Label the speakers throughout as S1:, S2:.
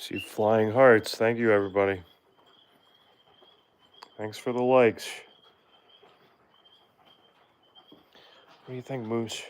S1: See flying hearts. Thank you, everybody. Thanks for the likes. What do you think, Moose?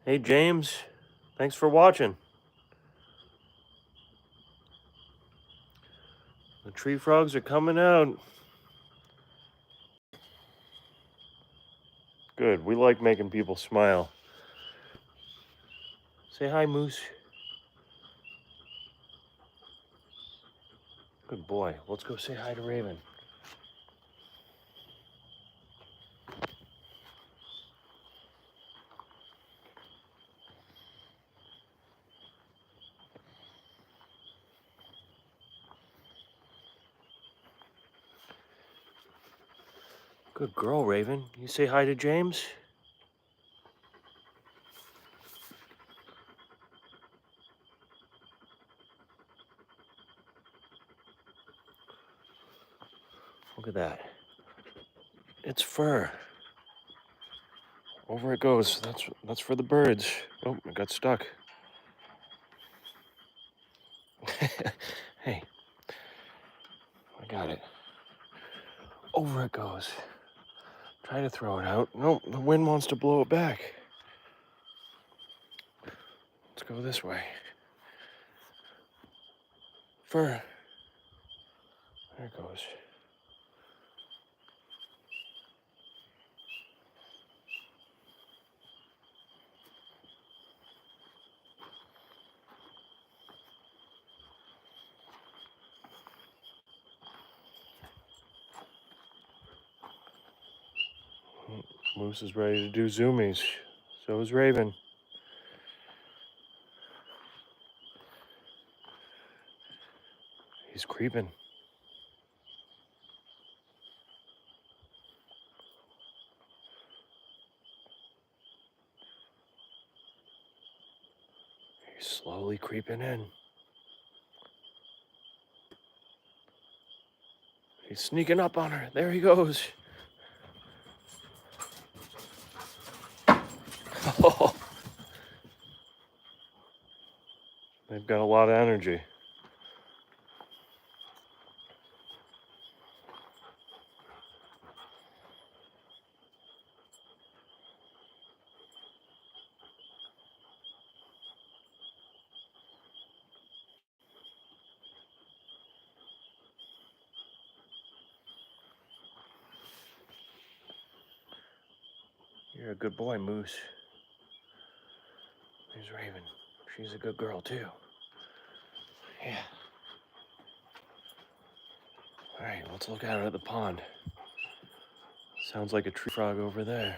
S1: Hey, James. Thanks for watching. The tree frogs are coming out. Good. We like making people smile. Say hi, Moose. Good boy. Let's go say hi to Raven. Good girl, Raven. You say hi to James? Look at that. It's fur. Over it goes. That's for the birds. Oh, I got stuck. Hey, I got it. Over it goes. Try to throw it out. No, the wind wants to blow it back. Let's go this way. Fur. There it goes. Moose is ready to do zoomies. So is Raven. He's creeping. He's slowly creeping in. He's sneaking up on her. There he goes. Oh. They've got a lot of energy. You're a good boy, Moose. There's Raven. She's a good girl, too. Yeah. All right, let's look out at the pond. Sounds like a tree frog over there.